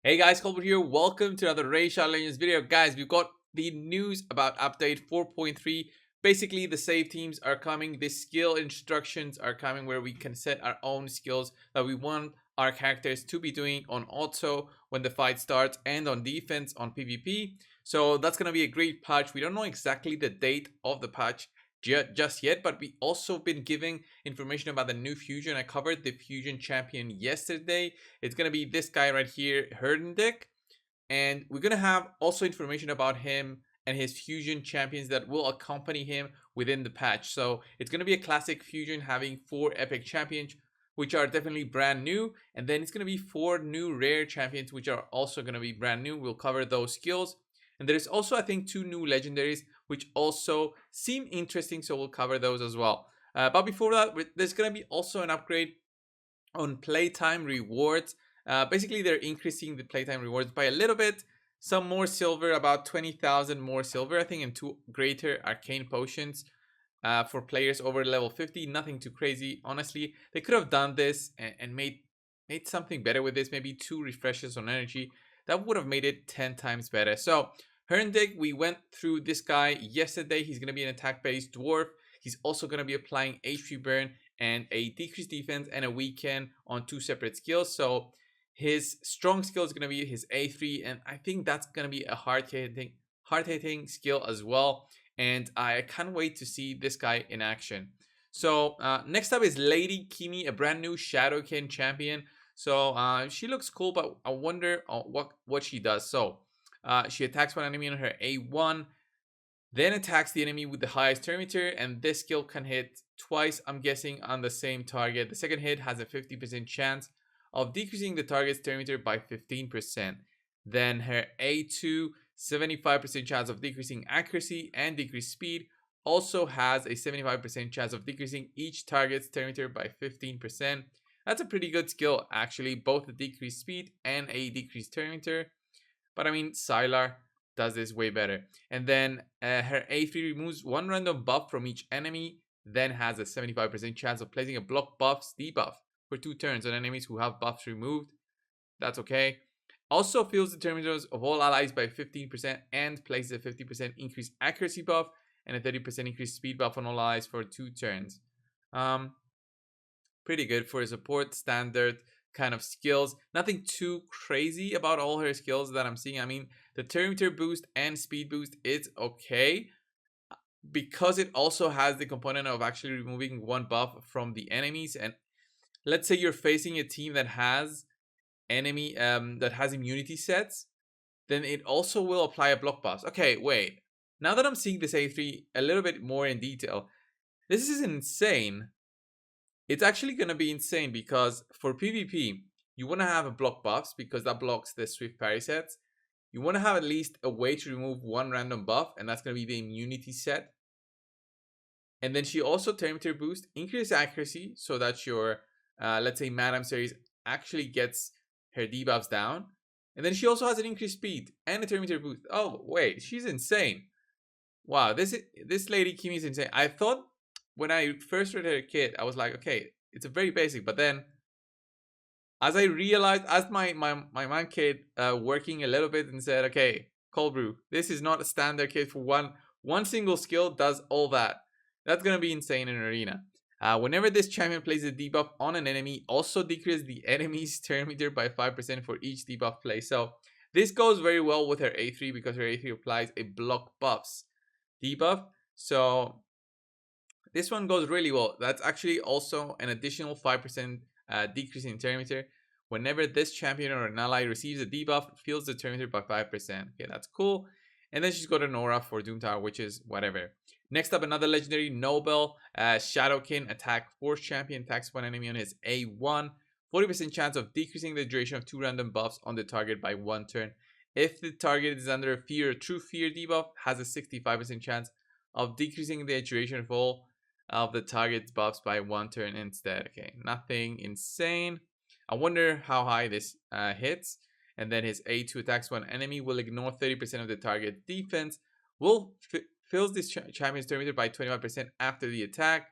Hey guys, Coldbrew here. Welcome to another Racial Legends video. Guys, we've got the news about update 4.3. Basically, the save teams are coming. The skill instructions are coming where we can set our own skills that we want our characters to be doing on auto when the fight starts and on defense on PvP. So that's going to be a great patch. We don't know exactly the date of the patch just yet, but we also been giving information about the new fusion. I covered the fusion champion yesterday. It's gonna be this guy right here, Herdendick, and we're gonna have also information about him and his fusion champions that will accompany him within the patch. So it's gonna be a classic fusion having 4 epic champions, which are definitely brand new, and then it's gonna be 4 new rare champions, which are also gonna be brand new. We'll cover those skills. And there's also, I think, 2 new legendaries, which also seem interesting, so we'll cover those as well. But before that, there's going to be also an upgrade on playtime rewards. Basically, they're increasing the playtime rewards by a little bit. Some more silver, about 20,000 more silver, I think, and 2 greater arcane potions for players over level 50. Nothing too crazy, honestly. They could have done this and made something better with this. Maybe 2 refreshes on energy. That would have made it 10 times better. So Herndeg, we went through this guy yesterday. He's going to be an attack-based dwarf. He's also going to be applying HP burn and a decreased defense and a weaken on 2 separate skills. So his strong skill is going to be his A3, and I think that's going to be a hard-hitting skill as well. And I can't wait to see this guy in action. So next up is Lady Kimmy, a brand new Shadowkin champion. So she looks cool, but I wonder what she does. So she attacks one enemy on her A1, then attacks the enemy with the highest turn meter, and this skill can hit twice, I'm guessing, on the same target. The second hit has a 50% chance of decreasing the target's turn meter by 15%. Then her A2, 75% chance of decreasing accuracy and decreased speed, also has a 75% chance of decreasing each target's turn meter by 15%. That's a pretty good skill, actually, both a decreased speed and a decreased turn meter. But I mean, Sylar does this way better. And then her A3 removes 1 random buff from each enemy, then has a 75% chance of placing a block buff's debuff for 2 turns on enemies who have buffs removed. That's okay. Also fills the turn meters of all allies by 15% and places a 50% increased accuracy buff and a 30% increased speed buff on all allies for 2 turns. Pretty good for a support standard kind of skills. Nothing too crazy about all her skills that I'm seeing. I mean, the turn meter boost and speed boost is okay because it also has the component of actually removing 1 buff from the enemies. And let's say you're facing a team that has immunity sets, then it also will apply a block buff. Okay, wait. Now that I'm seeing this A3 a little bit more in detail, this is insane. It's actually going to be insane because for PvP, you want to have a block buffs because that blocks the swift parry sets. You want to have at least a way to remove 1 random buff, and that's going to be the immunity set. And then she also turn meter boost, increase accuracy so that your, let's say, Madam series actually gets her debuffs down. And then she also has an increased speed and a turn meter boost. Oh, wait, she's insane. Wow, this Lady Kimmy is insane. I thought when I first read her kit, I was like, okay, it's a very basic. But then, as I realized, as my man kid working a little bit and said, okay, cold brew, this is not a standard kit for one single skill does all that. That's gonna be insane in arena. Whenever this champion places a debuff on an enemy, also decreases the enemy's turn meter by 5% for each debuff play. So this goes very well with her A3 because her A3 applies a block buffs debuff. So this one goes really well. That's actually also an additional 5% decrease in turn meter. Whenever this champion or an ally receives a debuff, it fills the turn meter by 5%. Okay, that's cool. And then she's got a Nora for Doom Tower, which is whatever. Next up, another legendary, Nobel, Shadowkin, attack force champion, attacks one enemy on his A1. 40% chance of decreasing the duration of 2 random buffs on the target by 1 turn. If the target is under a fear or true fear debuff, has a 65% chance of decreasing the duration of all of the target's buffs by 1 turn instead. Okay, nothing insane. I wonder how high this hits. And then his A2 attacks one enemy, will ignore 30% of the target defense, fills this champion's turn meter by 25% after the attack.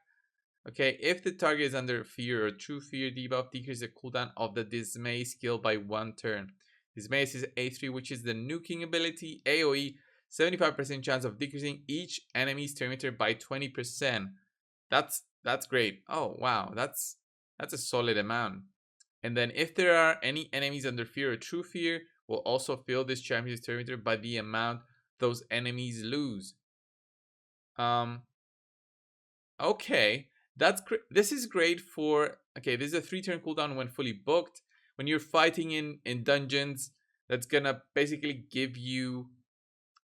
Okay, if the target is under fear or true fear debuff, decreases the cooldown of the dismay skill by 1 turn. His mace is A3, which is the nuking ability. AoE, 75% chance of decreasing each enemy's turn meter by 20%. That's great. Oh wow, that's a solid amount. And then if there are any enemies under fear or true fear, will also fill this champion's turn meter by the amount those enemies lose. Okay, this is great for, okay, this is a 3-turn cooldown when fully booked. When you're fighting in dungeons, that's gonna basically give you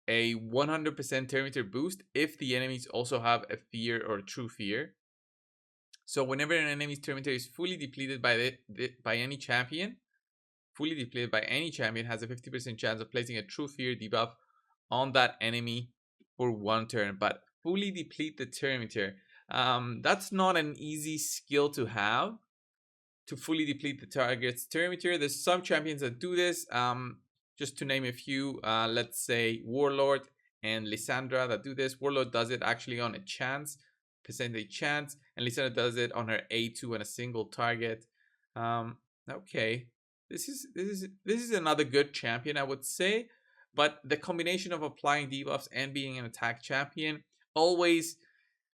a 100% turn meter boost if the enemies also have a fear or a true fear. So whenever an enemy's turn meter is fully depleted by any champion, has a 50% chance of placing a true fear debuff on that enemy for 1 turn. But fully deplete the turn meter. That's not an easy skill to have, to fully deplete the target's turn meter. There's some champions that do this. Just to name a few, let's say Warlord and Lysandra that do this. Warlord does it actually on a percentage chance, and Lysandra does it on her A2 on a single target. Okay, this is another good champion, I would say, but the combination of applying debuffs and being an attack champion always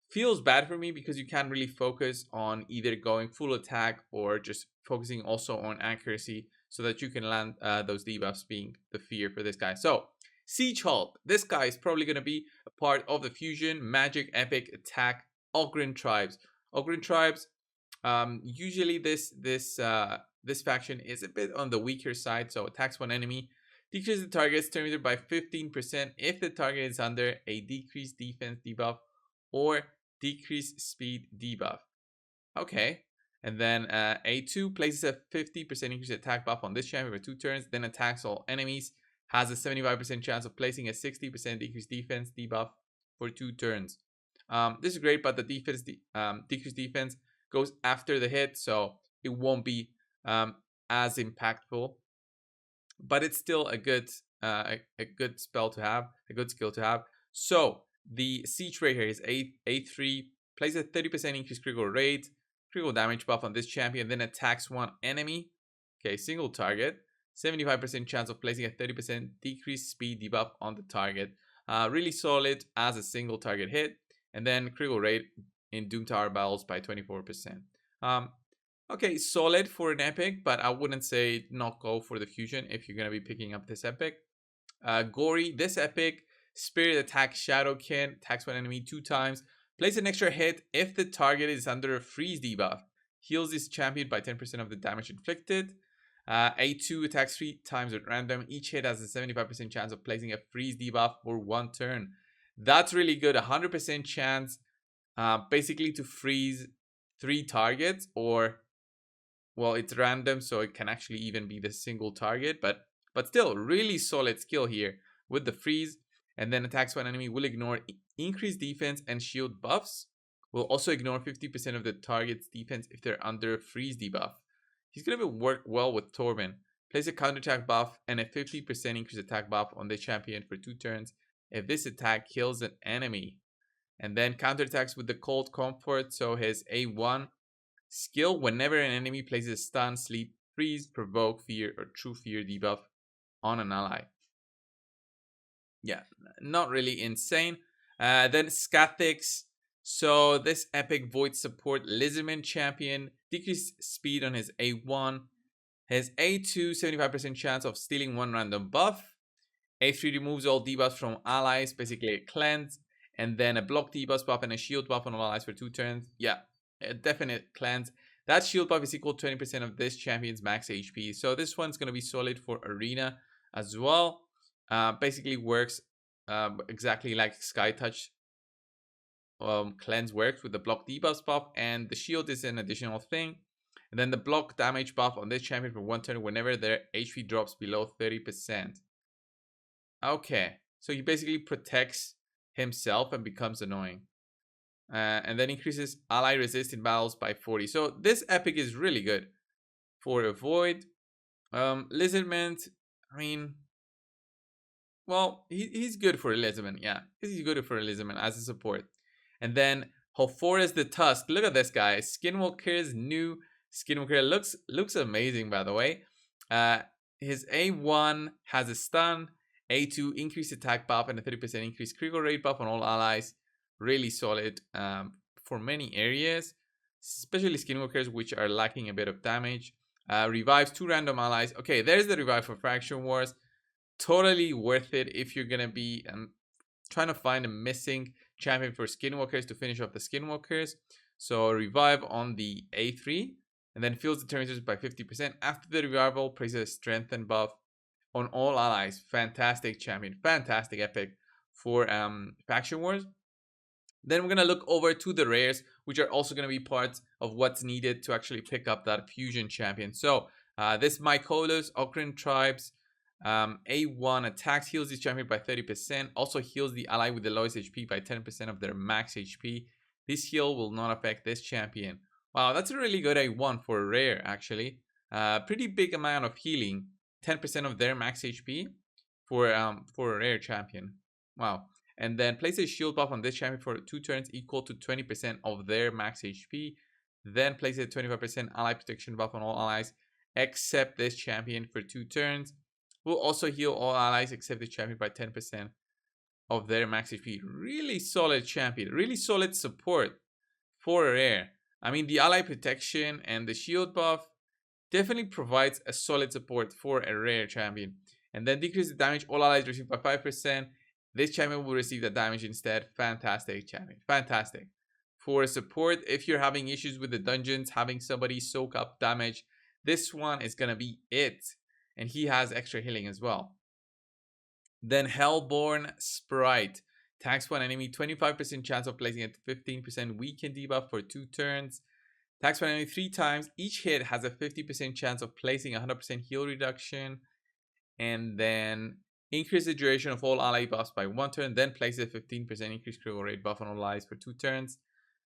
feels bad for me, because you can't really focus on either going full attack or just focusing also on accuracy so that you can land those debuffs, being the fear for this guy. So Siege Halt, this guy is probably going to be a part of the fusion magic epic attack Ocran tribes. Ocran tribes, usually this faction is a bit on the weaker side, so attacks one enemy, decreases the target's turn meter by 15% if the target is under a decreased defense debuff or decreased speed debuff. Okay. And then A2 places a 50% increased attack buff on this champion for 2 turns, then attacks all enemies. Has a 75% chance of placing a 60% decreased defense debuff for 2 turns. This is great, but the decreased defense goes after the hit, so it won't be as impactful. But it's still a good spell to have, a good skill to have. So the siege rate here is A3, plays a 30% increased critical rate, critical damage buff on this champion, then attacks one enemy. Okay, single target. 75% chance of placing a 30% decreased speed debuff on the target. Really solid as a single target hit. And then critical rate in Doom Tower battles by 24%. Okay, solid for an epic, but I wouldn't say not go for the fusion if you're going to be picking up this epic. Gory, this epic, Spirit Attack Shadowkin, attacks one enemy 2 times, plays an extra hit if the target is under a freeze debuff, heals this champion by 10% of the damage inflicted. A2 attacks 3 times at random, each hit has a 75% chance of placing a freeze debuff for 1 turn. That's really good, 100% chance basically to freeze 3 targets, or, well, it's random, so it can actually even be the single target, but still, really solid skill here with the freeze. And then attacks one enemy, will ignore increased defense and shield buffs. Will also ignore 50% of the target's defense if they're under a freeze debuff. He's going to work well with Torben. Place a counterattack buff and a 50% increased attack buff on the champion for 2 turns if this attack kills an enemy. And then counterattacks with the Cold Comfort, so his A1 skill, whenever an enemy places stun, sleep, freeze, provoke, fear, or true fear debuff on an ally. Yeah, not really insane. Then Scathix. So this epic void support Lizardman champion, decreased speed on his A1. His A2, 75% chance of stealing 1 random buff. A3 removes all debuffs from allies, basically a cleanse. And then a block debuff buff and a shield buff on all allies for 2 turns. Yeah, a definite cleanse. That shield buff is equal to 20% of this champion's max HP. So this one's going to be solid for arena as well. Basically works exactly like Sky Touch cleanse works, with the block debuff buff, and the shield is an additional thing. And then the block damage buff on this champion for 1 turn whenever their HP drops below 30%. Okay, so he basically protects himself and becomes annoying. And then increases ally resist in battles by 40. So this epic is really good for a void. Lizardman, I mean, well, he's good for a Lizardman, yeah. He's good for a Lizardman as a support. And then Hoforus the Tusk. Look at this guy. Skinwalker's new Skinwalker looks amazing, by the way. his A1 has a stun, A2 increased attack buff and a 30% increased critical rate buff on all allies. Really solid for many areas, especially skinwalkers, which are lacking a bit of damage. Revives 2 random allies. Okay, there's the revive for Faction Wars. Totally worth it if you're gonna be trying to find a missing champion for skinwalkers to finish off the skinwalkers. So revive on the A3 and then fills the terminators by 50%. After the revival, places a strengthen buff on all allies. Fantastic champion, fantastic epic for Faction Wars. Then we're gonna look over to the rares, which are also gonna be parts of what's needed to actually pick up that fusion champion. So this Mykolos, Ocran tribes, A1 attacks, heals this champion by 30%. Also heals the ally with the lowest HP by 10% of their max HP. This heal will not affect this champion. Wow, that's a really good A1 for a rare, actually. Pretty big amount of healing. 10% of their max HP for a rare champion. Wow. And then place a shield buff on this champion for 2 turns equal to 20% of their max HP. Then place a 25% ally protection buff on all allies except this champion for 2 turns. Will also heal all allies except the champion by 10% of their max HP. Really solid champion. Really solid support for a rare. I mean, the ally protection and the shield buff definitely provides a solid support for a rare champion. And then decrease the damage all allies receive by 5%. This champion will receive the damage instead. Fantastic champion. Fantastic. For support, if you're having issues with the dungeons, having somebody soak up damage, this one is going to be it. And he has extra healing as well. Then Hellborn Sprite. Tax one enemy, 25% chance of placing a 15% weaken debuff for 2 turns. Tax one enemy 3 times. Each hit has a 50% chance of placing 100% heal reduction. And then increase the duration of all ally buffs by 1 turn. Then place a 15% increased critical rate buff on all allies for 2 turns.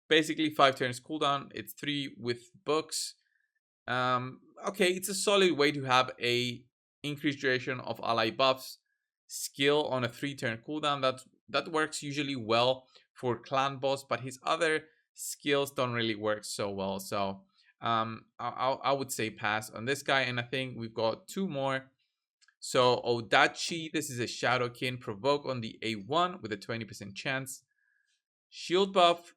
Basically 5 turns cooldown. It's 3 with books. Okay, it's a solid way to have a increased duration of ally buffs skill on a 3-turn cooldown. That works usually well for clan boss, but his other skills don't really work so well. So I would say pass on this guy. And I think we've got 2 more. So Odachi, this is a Shadowkin, provoke on the A1 with a 20% chance. Shield buff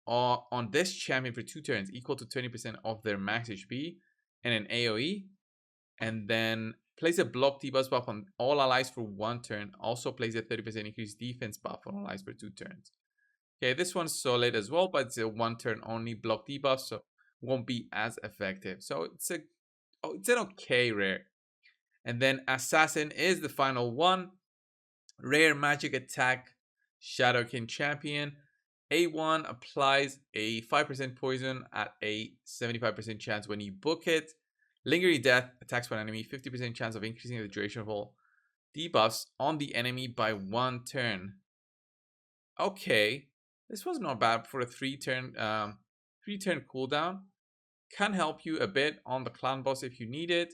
on this champion for 2 turns equal to 20% of their max HP and an AoE. And then place a block debuff buff on all allies for 1 turn. Also place a 30% increased defense buff on allies for 2 turns. Okay, this one's solid as well, but it's a 1 turn only block debuff, so won't be as effective. So it's an okay rare. And then Assassin is the final one. Rare magic attack, Shadowkin champion. A1 applies a 5% poison at a 75% chance when you book it. Lingering Death attacks one enemy, 50% chance of increasing the duration of all debuffs on the enemy by 1 turn. Okay, this was not bad for a 3-turn cooldown. Can help you a bit on the clan boss if you need it.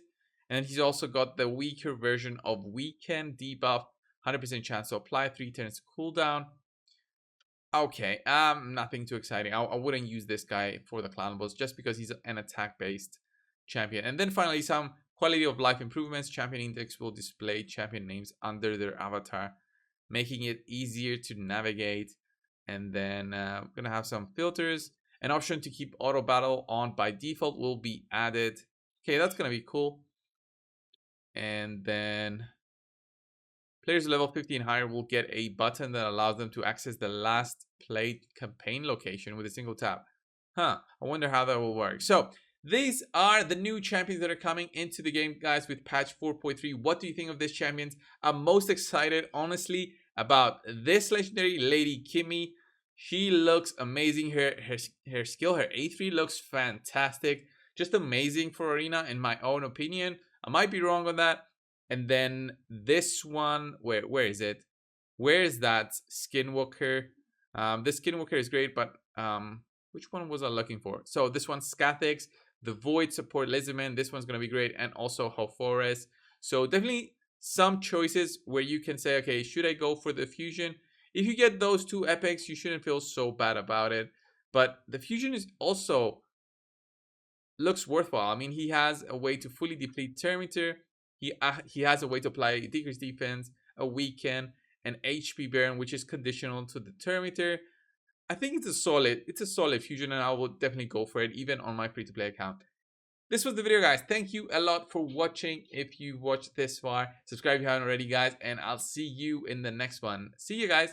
And he's also got the weaker version of Weaken debuff, 100% chance to apply, 3 turns cooldown. Okay, nothing too exciting. I wouldn't use this guy for the clan boss just because he's an attack-based champion. And then finally, some quality of life improvements. Champion index will display champion names under their avatar, making it easier to navigate. And then we're gonna have some filters. An option to keep auto battle on by default will be added. Okay, that's gonna be cool. And then players level 50 and higher will get a button that allows them to access the last played campaign location with a single tap. I wonder how that will work. So these are the new champions that are coming into the game, guys, with patch 4.3. What do you think of these champions? I'm most excited, honestly, about this legendary lady, Kimmy. She looks amazing. Her skill, her A3 looks fantastic. Just amazing for Arena, in my own opinion. I might be wrong on that. And then this one, where is it? Where is that Skinwalker? This Skinwalker is great, but which one was I looking for? So this one's Scathix, the Void support Lizardman. This one's gonna be great, and also Hofores. So definitely some choices where you can say, okay, should I go for the fusion? If you get those 2 epics, you shouldn't feel so bad about it. But the fusion is also looks worthwhile. I mean, he has a way to fully deplete Terminator. He has a way to apply decreased defense, a weaken, an HP Baron, which is conditional to the Terminator. I think it's a solid fusion, and I will definitely go for it, even on my free-to-play account. This was the video, guys. Thank you a lot for watching. If you watched this far, subscribe if you haven't already, guys, and I'll see you in the next one. See you, guys.